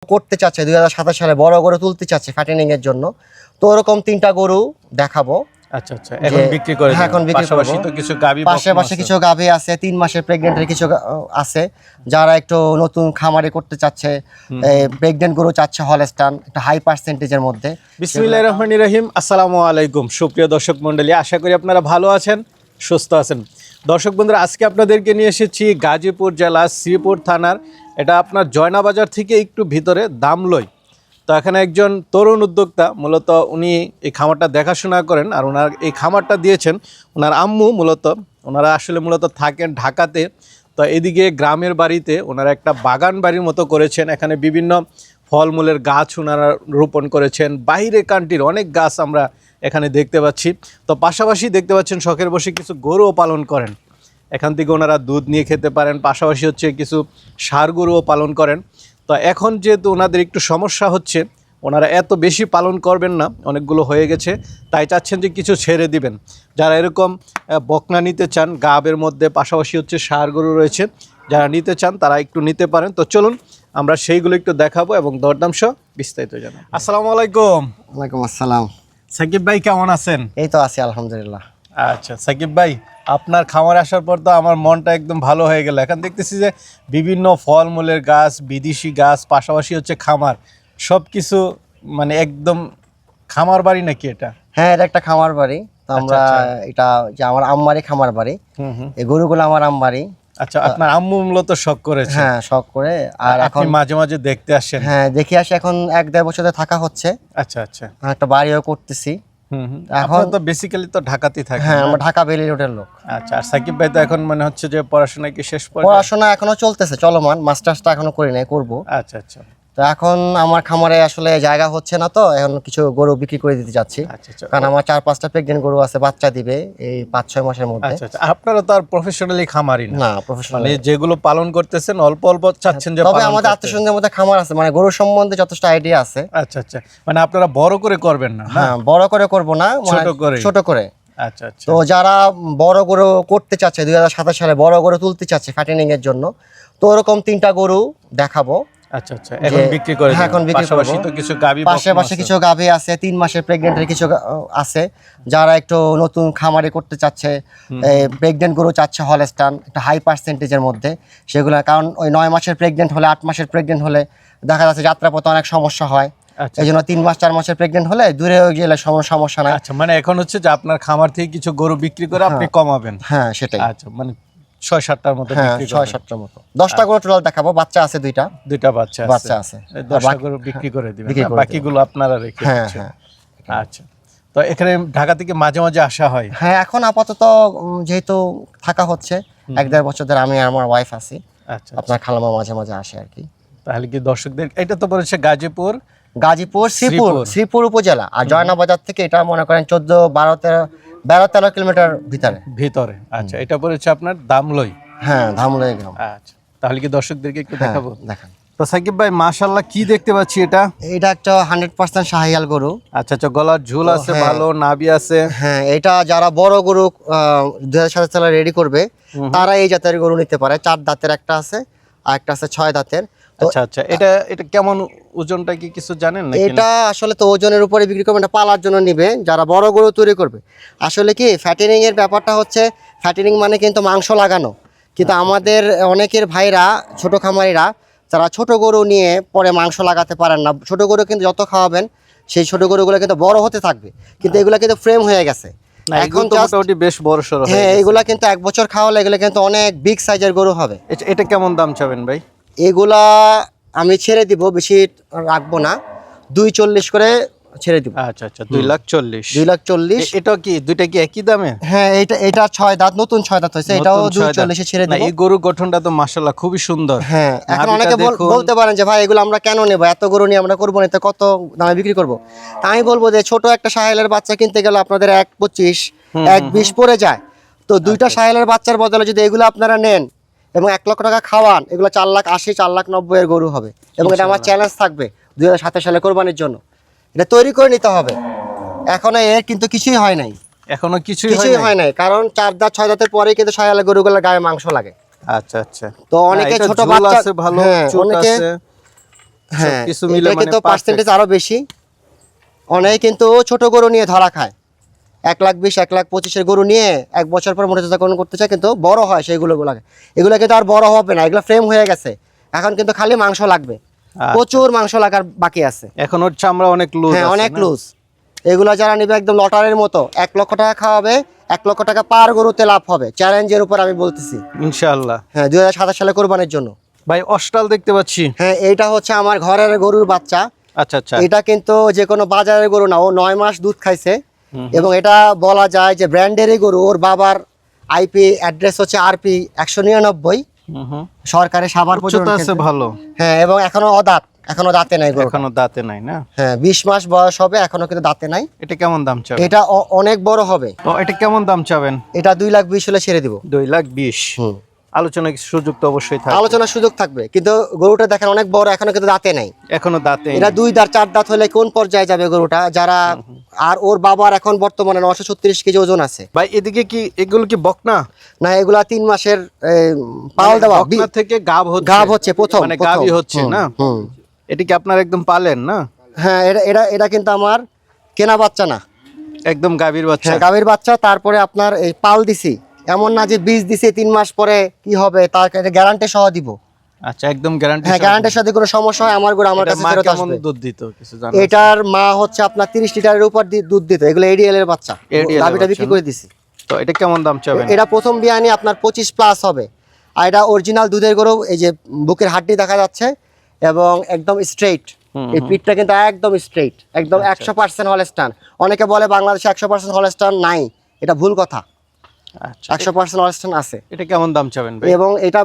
করতে চাচ্ছে 2027 সালে বড় গরু তুলতে চাচ্ছে ফ্যাটেনিং এর জন্য। তো ওরকম 3টা গরু দেখাবো। আচ্ছা আচ্ছা, এখন বিক্রি করে হ্যাঁ, এখন বিক্রি পাশাপাশি করব। তো কিছু গাবি পাশাপাশি কিছু গাভী আছে, 3 মাসের প্রেগন্যান্টের কিছু আছে যারা একটু নতুন খামারে করতে চাচ্ছে, প্রেগন্যান্ট গরু চাচ্ছে হলস্টাইন, একটা হাই পার্সেন্টেজের মধ্যে। বিসমিল্লাহির রহমানির রহিম। আসসালামু আলাইকুম সুপ্রিয় দর্শক মণ্ডলী, আশা করি আপনারা ভালো আছেন, সুস্থ আছেন। দর্শক বন্ধুরা, আজকে আপনাদেরকে নিয়ে এসেছি গাজীপুর জেলা শ্রীপুর থানার, এটা আপনার জয়নাবাজার থেকে একটু ভিতরে দামলই। তো এখানে একজন তরুণ উদ্যোক্তা, মূলত উনি এই খামারটা দেখাশোনা করেন, আর ওনার এই খামারটা দিয়েছেন ওনার আম্মু। ওনারা আসলে মূলত থাকেন ঢাকাতে। তো এদিকে গ্রামের বাড়িতে ওনারা একটা বাগান বাড়ির মতো করেছেন, এখানে বিভিন্ন ফলমূলের গাছ ওনারা রোপণ করেছেন। বাইরে কান্ট্রির অনেক গাছ আমরা এখানে দেখতে পাচ্ছি। তো পাশাপাশি দেখতে পাচ্ছেন শখের বসে কিছু গরুও পালন করেন, এখান থেকে ওনারা দুধ নিয়ে খেতে পারেন। পাশাপাশি হচ্ছে কিছু ষাঁড় গরুও পালন করেন। তো এখন যেহেতু ওনাদের একটু সমস্যা হচ্ছে, ওনারা এত বেশি পালন করবেন না, অনেকগুলো হয়ে গেছে, তাই চাচ্ছেন যে কিছু ছেড়ে দিবেন। যারা এরকম বকনা নিতে চান গাবের মধ্যে, পাশাপাশি হচ্ছে ষাঁড় গরু রয়েছে, যারা নিতে চান তারা একটু নিতে পারেন। তো চলুন আমরা সেইগুলো একটু দেখাবো এবং দরদাম সহ বিস্তারিত জানাবো। আসসালামু আলাইকুম। ওয়ালাইকুম আসসালাম। সাকিব ভাই কেমন আছেন? এই তো আছি আলহামদুলিল্লাহ। আচ্ছা সাকিব ভাই, আপনার খামারে আসার পর তো আমার মনটা একদম ভালো হয়ে গেল। এখন দেখতেছি যে বিভিন্ন ফলমূলের গাছ, বিদেশি গাছ, পাশাপাশি হচ্ছে খামার, সব কিছু মানে একদম খামার বাড়ি নাকি এটা? হ্যাঁ, এটা একটা খামার বাড়ি। তো আমরা এটা যে আমার আম্মারই খামার বাড়ি, এই গরুগুলো আমার আম্মারই। আচ্ছা, আপনার আম্মু মূলত শখ করেছে? হ্যাঁ, শখ করে। আর এখন মাঝে মাঝে দেখতে আসেন? হ্যাঁ, দেখি আসি। এখন 1-1.5 বছরে থাকা হচ্ছে। আচ্ছা আচ্ছা, একটা বাড়িও করতেছি। এখন তো বেসিক্যালি তো ঢাকাতেই থাকে। হ্যাঁ, আমরা ঢাকা বেলি রোডের লোক। আচ্ছা, আর সাকিব ভাই তো এখন মনে হচ্ছে যে পড়াশোনা কি শেষ পর্যায়ে? পড়াশোনা এখনো চলতেছে, চলমান। মাস্টার্সটা এখনো করি নাই, করব। আচ্ছা আচ্ছা। তো এখন আমার খামারে আসলে জায়গা হচ্ছে না, তো এখন কিছু গরু বিক্রি করে দিতে যাচ্ছি। আচ্ছা, কারণ আমার 4-5টা প্রেগন্যান্ট গরু আছে, বাচ্চা দিবে এই 5-6 মাসের মধ্যে। আচ্ছা আচ্ছা, আপনারা তো আর প্রফেশনালি খামারি না? না, প্রফেশনাল। মানে যেগুলো পালন করতেছেন অল্প অল্প চাচ্ছেন যে? তবে আমাদের আত্মীয়স্বজনের মধ্যে খামার আছে, মানে গরু সম্বন্ধে যথেষ্ট আইডিয়া আছে। আচ্ছা আচ্ছা, মানে আপনারা বড় করে করবেন না? হ্যাঁ, বড় করে করব না, ছোট করে। আচ্ছা আচ্ছা। তো যারা বড় গরু করতে চাচ্ছে 2027 সালে বড় গরু তুলতে চাচ্ছে ফ্যাটেনিং এর জন্য, তো ওরকম 3টা গরু দেখাবো। আচ্ছা আচ্ছা, এখন বিক্রি করে হ্যাঁ, এখন বিক্রি করব। পাশাপাশি তো কিছু গাবি, পাশাপাশি কিছু গাভী আছে, 3 মাসের প্রেগন্যান্টের কিছু আছে যারা একটু নতুন খামারে করতে চাচ্ছে, প্রেগন্যান্ট গরু চাচ্ছে হলস্টাইন, একটা হাই পার্সেন্টেজের মধ্যে সেগুলো। কারণ ওই 9 মাসের প্রেগন্যান্ট হলে, 8 মাসের প্রেগন্যান্ট হলে দেখা যাচ্ছে যাত্রাপথে অনেক সমস্যা হয়। এই জন্য 3 মাস 4 মাসের প্রেগন্যান্ট হলে দূরে গেলে সমস্যা নাই। আচ্ছা, মানে এখন হচ্ছে যে আপনার খামার থেকে কিছু গরু বিক্রি করে আপনি কমাবেন? হ্যাঁ, সেটাই। আচ্ছা, মানে 6-7টার মতো বিক্রি করবেন? 6-7টার মতো। 10টা গরু টোটাল দেখাবো। বাচ্চা আছে দুইটা বাচ্চা আছে। 10টা গরু বিক্রি করে দিবেন, বাকিগুলো আপনারা রেখে দিচ্ছেন? আচ্ছা। তো এখানে ঢাকা থেকে মাঝে মাঝে আসা হয়? হ্যাঁ, এখন আপাতত যেহেতু থাকা হচ্ছে 1-1.5 বছর ধরে, আমি আর আমার ওয়াইফ আছি। আচ্ছা, আপনার খালামা মাঝে মাঝে আসে আর কি। তাহলে কি দর্শকদের, এটা তো বলেছে গাজীপুর শ্রীপুর উপজেলা, আর জয়নাবাজার থেকে এটা মনে করেন 12-13 কিলোমিটার ভিতরে। আচ্ছা, এটা বলেছে আপনার দামলই? হ্যাঁ, ধামলই গ্রাম। আচ্ছা, তাহলে কি দর্শকদেরকে একটু দেখাবো? দেখান। তো সাকিব ভাই, মাশাআল্লাহ, কি দেখতে পাচ্ছি এটা? এটা একটা 100% শাহিয়াল গরু। আচ্ছা আচ্ছা, গলার ঝুল আছে ভালো, নাভি আছে। হ্যাঁ, এটা যারা বড় গরু 2027 সালে রেডি করবে তারা এই জাতের গরু নিতে পারে। 4 দাঁতের একটা আছে, আর একটা আছে 6 দাঁতের। আচ্ছা আচ্ছা, এটা কেমন ওজনটা কি কিছু জানেন নাকি? এটা আসলে তো ওজনের উপরে বিক্রি করবে, এটা পালার জন্য নিবে যারা বড় গরু তৈরি করবে। আসলে কি ফ্যাটেনিং এর ব্যাপারটা হচ্ছে, ফ্যাটেনিং মানে কিন্তু মাংস লাগানো। কিন্তু আমাদের অনেকের ভাইরা, ছোট খামারিরা, যারা ছোট গরু নিয়ে পরে মাংস লাগাতে পারেন না। ছোট গরু কিন্তু যত খাওয়াবেন সেই ছোট গরুগুলো কিন্তু বড় হতে থাকবে, কিন্তু এগুলো কিন্তু ফ্রেম হয়ে গেছে এখন তো মোটামুটি বেশ বড় সরো। হ্যাঁ, এগুলা কিন্তু 1 বছর খাওয়ালে এগুলো কিন্তু অনেক বিগ সাইজের গরু হবে। এটা কেমন দাম চাবেন ভাই? এগুলা আমি ছেড়ে দিব, বেশি রাখবো না, 240 করে ছেড়ে দিব। আচ্ছা আচ্ছা, 240। 240। এটা কি দুইটা কি একই দামে? হ্যাঁ, এটা 6 দাঁত, নতুন 6 দাঁত হয়েছে, এটাও 240 ছেড়ে দিব। এই গরুর গঠনটা তো মাশাআল্লাহ খুবই সুন্দর। হ্যাঁ, এখন অনেকে বলতে পারেন যে ভাই এগুলো আমরা কেন নেব, এত গরু নিয়ে আমরা করবো না, এতে কত দামে বিক্রি করব। তাই আমি বলবো যে ছোট একটা সাহেলের বাচ্চা কিনতে গেলে আপনাদের 1.25 1.20 পড়ে যায়। তো 2টা সাহেলের বাচ্চার বদলে যদি এগুলো আপনারা নেন এবং 1 লক্ষ টাকা খাওয়ান, এগুলো 4,80,000 4,90,000 এর গরু হবে। এবং এটা আমার চ্যালেঞ্জ থাকবে 2027 সালে কোরবানির জন্য। এটা তৈরি করে নিতে হবে। এখনো এর কিন্তু কিছুই হয় নাই, এখনো কিছুই হয় নাই, কারণ 4 দাঁত 6 দাঁতের পরে কিন্তু সাহেলের গরুগুলোর গায়ে মাংস লাগে। আচ্ছা আচ্ছা, তো অনেকে ছোট বাচ্চা আছে, ভালো চুট আছে, হ্যাঁ কিছু মিলে এটা মানে কিন্তু perfect। পার্সেন্টেজ আরো বেশি। অনেকে কিন্তু ছোট গরু নিয়ে ধরা খায়, 1,20,000 1,25,000 গরু নিয়ে 1 বছর পর মনিটাইজেশন করতে চায়, কিন্তু বড় হয় সেইগুলো এগুলো কিন্তু আর বড় হবে না, এগুলো ফ্রেম হয়ে গেছে, এখন কিন্তু খালি মাংস লাগবে, প্রচুর মাংস লাগার বাকি আছে। এখন ওর চামড়া অনেক লুজ হ্যাঁ আছে অনেক না? লুজ। এগুলো যারা নিবে একদম লটারের মতো 1 লক্ষ টাকা খাওয়াবে, 1 লক্ষ টাকা পার গরুতে লাভ হবে, চ্যালেঞ্জের উপর আমি বলতেছি। ইনশাআল্লাহ। হ্যাঁ 2027 সালে কোরবানির জন্য। ভাই অস্টাল দেখতে পাচ্ছি। হ্যাঁ এইটা হচ্ছে আমার ঘরের গরুর বাচ্চা। আচ্ছা আচ্ছা। এটা কিন্তু যে কোনো বাজারের গরু না, ও 9 মাস দুধ খাইছে এবং এটা বলা যায় যে ব্র্যান্ডেরই গরু। ওর বাবার আইপি অ্যাড্রেস হচ্ছে আরপি 199, সরকারি সাভার পর্যন্ত উচ্চতা আছে ভালো। হ্যাঁ এবং এখনো দাঁতে নাই গরু, এখনো দাঁতে নাই না? হ্যাঁ 20 মাস বয়স হবে, এখনো কিন্তু দাঁতে নাই। এটা কেমন দাম চাবেন? এটা অনেক বড় হবে। তো এটা কেমন দাম চাবেন? এটা 2,20,000 হলে ছেড়ে দিব। 2,20,000। আলোচনা সুযোগ তো অবশ্যই থাকবে। আলোচনার সুযোগ থাকবে, কিন্তু গরুটা দেখেন অনেক বড়, এখনো কিন্তু দাঁতে নাই। এখনো দাঁতে এটা 2 দাঁত 4 দাঁত হলে কোন পর্যায়ে যাবে গরুটা, যারা আর ওর বাবার এখন বর্তমানে 936 কেজি ওজন আছে। ভাই এদিকে কি এগুলো কি বকনা? না এগুলা 3 মাসের পাল দেওয়া, বকনা থেকে গাব হচ্ছে প্রথম মানে গাবই হচ্ছে না? এটা কি আপনার একদম পালেন না? হ্যাঁ এটা কিন্তু আমার কেনা বাচ্চা না, একদম গাভীর বাচ্চা। হ্যাঁ গাভীর বাচ্চা। তারপরে আপনার এই পাল দিছি, এমন না যে বীজ দিছি 3 মাস পরে কি হবে তার গ্যারান্টি সহ দিব। আচ্ছা একদম গ্যারান্টি। হ্যাঁ গ্যারান্টির সাথে কোনো সমস্যা হয় আমার গরু আমার কাছে ফেরত কেমন আসবে। দুধ দিত কিছু জানেন? এটার মা হচ্ছে আপনার 30 লিটারের উপর দুধ দিত। এগুলো এডিএল এর বাচ্চা, গাভীটা বিক্রি করে দিছি। তো এটা কেমন দাম চাবেন? এটা প্রথম বিয়ানি আপনার 25 প্লাস হবে। আর এটা অরিজিনাল দুধের গরু, এই যে বুকের হাড্ডি দেখা যাচ্ছে এবং একদম স্ট্রেইট। এই পিঠটা কিন্তু একদম স্ট্রেইট, একদম 100% হলস্টাইন। অনেকে বলে বাংলাদেশে 100% হলস্টাইন নাই, এটা ভুল কথা। আচ্ছা 100% হলস্টাইন আছে। এটা কেমন দাম চাবেন ভাই? এবং এটা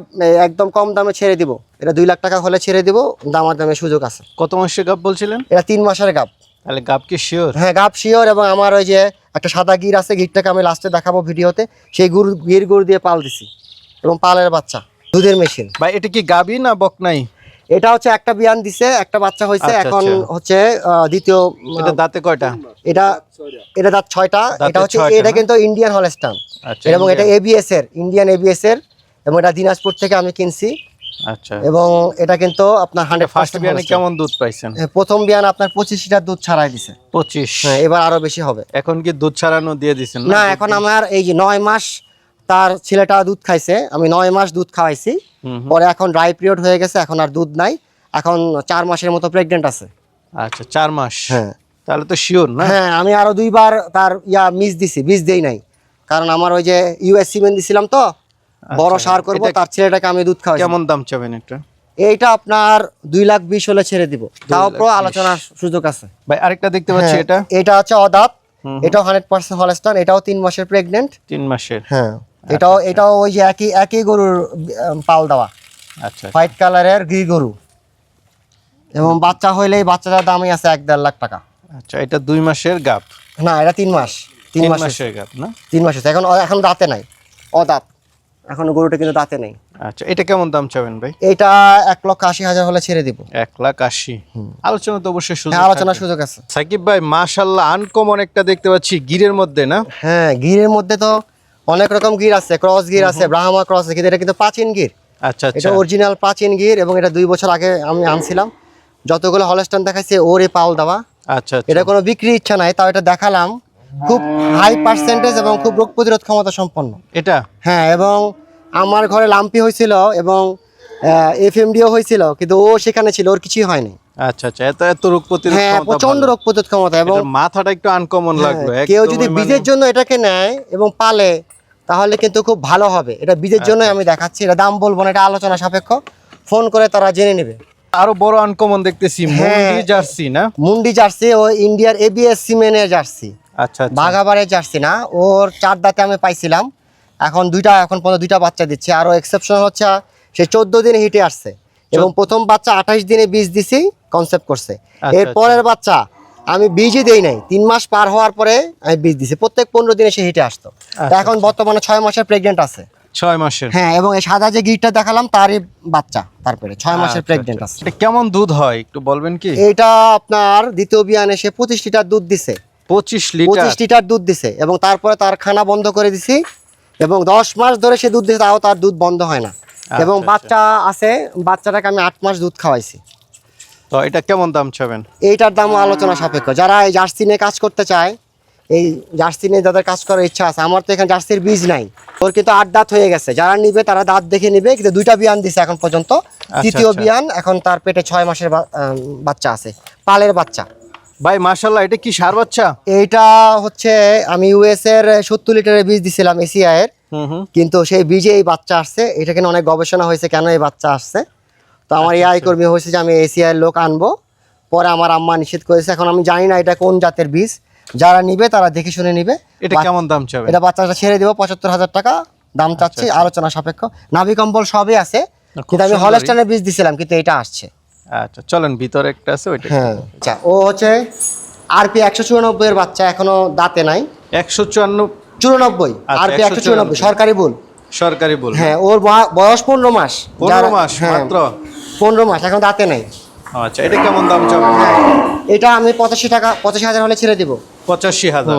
একদম কম দামে ছেড়ে দিব, এটা 2 লাখ টাকা হলে ছেড়ে দিব, দামার দামে সুযোগ আছে। কত মাসের গাব বলছিলেন? এটা 3 মাসের গাব। তাহলে গাব কি শিওর? হ্যাঁ গাব শিওর। এবং আমার ওই যে একটা সাদা গির আছে, গিরটাকে আমি লাস্টে দেখাবো ভিডিওতে, সেই গির দিয়ে পাল দিছি এবং পালের বাচ্চা, দুধের মেশিন। ভাই এটা কি গাবি না বকনাই? এটা হচ্ছে একটা বিয়ান দিছে, একটা বাচ্চা হয়েছে, আচ্ছা, এখন আচ্ছা। হচ্ছে দ্বিতীয়। এটা দাঁতে কয়টা? এটা দাঁত 6টা। এটা হচ্ছে, এটা কিন্তু ইন্ডিয়ান হলস্টাইন আচ্ছা এবং এটা এবিএস এর, ইন্ডিয়ান এবিএস এর, এবং এটা দিনাজপুর থেকে আমি কিনছি। আচ্ছা এবং এটা কিন্তু আপনার 100% ফার্স্ট বিয়ানে কেমন দুধ পাইছেন? প্রথম বিয়ান আপনার 25 লিটার দুধ ছাড়াই দিছে। 25? হ্যাঁ এবার আরো বেশি হবে। এখন কি দুধ ছাড়ানো দিয়ে দিছেন? না এখন আমার এই যে 9 মাস তার ছেলেটা দুধ খাইছে, আমি 9 মাস দুধ খাওয়াইছি, পরে এখন ড্রাই পিরিয়ড হয়ে গেছে, এখন আর দুধ নাই, এখন 4 মাসের মতো প্রেগনেন্ট আছে। আচ্ছা 4 মাস। হ্যাঁ তাহলে তো শিওর না? হ্যাঁ আমি আরো 2 বার তার বীজ দেই নাই, কারণ আমার ওই যে ইউএস সিমেন্ট দিছিলাম তো, বড় সার করব, তার ছেলেটাকে আমি দুধ খাওয়াই। কেমন দাম চাবেন এটা? এইটা আপনার 2,20,000 হলে ছেড়ে দিব, তাও পুরো আলোচনার সুযোগ আছে। ভাই আরেকটা দেখতে পাচ্ছি, হ্যাঁ, এটা এটা হচ্ছে অদাত, এটাও 100% হলস্টাইন, এটাও 3 মাসের প্রেগনেন্ট। 3 মাসের? হ্যাঁ এটাও ওই যে একই গরুর পাল দেওয়া, আচ্ছা হোয়াইট কালারের গরু, এবং বাচ্চা হইলেই বাচ্চাটার দামই আছে 1-1.5 লাখ টাকা। আচ্ছা এটা 2 মাসের গাব? না এটা 3 মাস, 3 মাসের গাব না? 3 মাস হচ্ছে, এখন দাঁতে নাই, অদাঁত, এখন গরুটা কিন্তু দাঁতে নাই। আচ্ছা এটা কেমন দাম চাবেন ভাই? এটা 1,80,000 হলে ছেড়ে দিব। 1,80,000? আলোচনা তো অবশ্যই সুযোগ হ্যাঁ আলোচনার থাকবে। সুযোগ আছে। সাকিব ভাই মাশাআল্লাহ আনকমন একটা দেখতে পাচ্ছি গিরের মধ্যে না? হ্যাঁ গিরের মধ্যে তো অনেক রকম গির আছে, ক্রস গির আছে, ব্রাহ্মা ক্রস আছে, কিন্তু এটা কিন্তু প্রাচীন গির। আচ্ছা আচ্ছা এটা অরিজিনাল প্রাচীন গির, এবং এটা 2 বছর আগে আমি আনছিলাম। যতগুলো হলস্টাইন দেখাইছে ওরে পাল দেওয়া। আচ্ছা এটা কোনো বিক্রি ইচ্ছা নাই, তাও এটা দেখালাম, খুব হাই পার্সেন্টেজ এবং খুব রোগ প্রতিরোধ ক্ষমতা সম্পন্ন এটা? হ্যাঁ এবং আমার ঘরে লাম্পি হয়েছিল এবং এফএমডিও হয়েছিল, কিন্তু ও সেখানে ছিল, ওর কিছুই হয়নি। আচ্ছা আচ্ছা এত রোগ প্রতিরোধ হ্যাঁ ক্ষমতা প্রচন্ড ভালো। রোগ প্রতিরোধ ক্ষমতা। এবং এটার মাথাটা একটু আনকমন লাগলো কেউ একদম যদি মানে- বীজের জন্য এটাকে নেয় এবং পালে, তাহলে কিন্তু খুব ভালো হবে। এটা বীজের জন্যই আমি দেখাচ্ছি, এটা দাম বলবো না, এটা আলোচনা সাপেক্ষ, ফোন করে তারা জেনে নেবে। আরো বড় আনকমন দেখতেছি মুন্ডি জার্সি না? মুন্ডি জার্সি, ও ইন্ডিয়ার এবিএস সিমেনের জার্সি, আচ্ছা আচ্ছা বাঘাবাড়ের জার্সি না। ওর 4 দাঁতে আমি পাইছিলাম, এখন পর্যন্ত 2টা বাচ্চা দিচ্ছে। আরো এক্সেপশন হচ্ছে সে 14 দিনে হিটে আসছে, এবং প্রথম বাচ্চা 28 দিনে বীজ দিছি, কনসেপ্ট করছে। এর পরের বাচ্চা আমি বীজই দেই নাই, 3 মাস পার হওয়ার পরে আমি বীজ দিছি, প্রত্যেক 15 দিনে সে হিটে আসতো। তা এখন বর্তমানে 6 মাসের প্রেগনেন্ট আছে। 6 মাসের? হ্যাঁ এবং এই সাদা যে গিরটা দেখালাম তারই বাচ্চা, তারপরে 6 মাসের প্রেগনেন্ট আছে। এটা কেমন দুধ হয় একটু বলবেন কি? এটা আপনার দ্বিতীয় বিয়ানে সে 25 লিটার দুধ দিছে। 25 লিটার? 25 লিটার দুধ দিছে, এবং তারপরে তার খানা বন্ধ করে দিছি, এবং 10 মাস ধরে সে দুধ দিছে, তাও তার দুধ বন্ধ হয় না। এবং বাচ্চা আছে, বাচ্চাটাকে আমি 8 মাস দুধ খাওয়াইছি। তো তো এটা কেমন দাম চাবেন? এইটার দাম আলোচনা সাপেক্ষ। যারা এই জার্সি নিয়ে কাজ করতে চায়, এই জার্সি নিয়ে যাদের কাজ করার ইচ্ছা আছে, আমার তো এখানে জার্সির বীজ নাই, ওর কিন্তু 8 দাঁত হয়ে গেছে। যারা নিবে তারা দাঁত দেখে নিবে, কিন্তু 2টা বিয়ান দিছে এখন পর্যন্ত, তৃতীয় বিয়ান এখন, তার পেটে 6 মাসের বাচ্চা আছে, পালের বাচ্চা। ভাই মাশাআল্লাহ, এটা কি সার বাচ্চা? এইটা হচ্ছে আমি ইউএস এর 70 লিটারের বীজ দিছিলাম এসিআই এর, কিন্তু সেই বীজে এই বাচ্চা আসছে। এটা কিন্তু অনেক গবেষণা হয়েছে কেন এই বাচ্চা আসছে। তো আমার এই কর্মী হয়েছে যে আমি এসিআই এর লোক আনবো, পরে আমার আম্মা নিষেধ করেছে। এখন আমি জানি না এটা কোন জাতের বীজ, যারা নিবে তারা দেখে শুনে নিবে। এটা কেমন দাম চাবেন? এটা বাচ্চাটা ছেড়ে দিব 75,000 টাকা দাম চাচ্ছি, আলোচনা সাপেক্ষ। নাভি কম্বল সবই আছে, কিন্তু আমি হলস্টাইনের বীজ দিছিলাম, কিন্তু এটা আসছে। আচ্ছা চলেন, ভিতরে একটা আছে ওইটা। হ্যাঁ, আচ্ছা, ও হচ্ছে আরপি 194 এর বাচ্চা, এখনো দাঁতে নাই। 194? 94 আরপি 194 সরকারি ভুল। সরকারি বল? হ্যাঁ, ওর বয়স 15 মাস। 15 মাস হ্যাঁ, মাত্র? 15 মাস, এখন দাঁতে নাই। আচ্ছা, এটা কেমন দাম চাবেন? হ্যাঁ, এটা আমি 85,000 হলে ছেড়ে দিব। 85,000?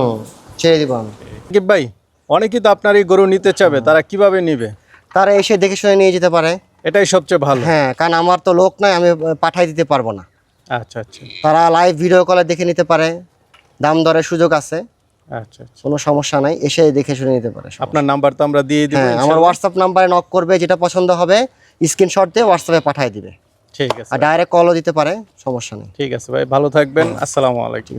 ছেড়ে দিব আমি। কি ভাই, অনেকেই তো আপনার এই গরু নিতে চাবে, তারা কিভাবে নিবে? তারা এসে দেখে শুনে নিয়ে যেতে পারে। এটাই সবচেয়ে ভালো। হ্যাঁ, কারণ আমার তো লোক নাই, আমি পাঠাই দিতে পারবো না। আচ্ছা আচ্ছা তারা লাইভ ভিডিও কলে দেখে নিতে পারে, দাম দরের সুযোগ আছে, আচ্ছা আচ্ছা। কোনো সমস্যা নাই, এসে দেখে শুনে নিতে পারে। আপনার নাম্বার তো আমরা দিয়ে দিব। হ্যাঁ, আমার হোয়াটসঅ্যাপ নাম্বারে নক করবে, যেটা পছন্দ হবে স্ক্রিনশট দিয়ে হোয়াটসঅ্যাপে পাঠিয়ে দিবে, ঠিক আছে, আর ডাইরেক্ট কলও দিতে পারে, সমস্যা নেই। ঠিক আছে ভাই, ভালো থাকবেন। আসসালামু আলাইকুম।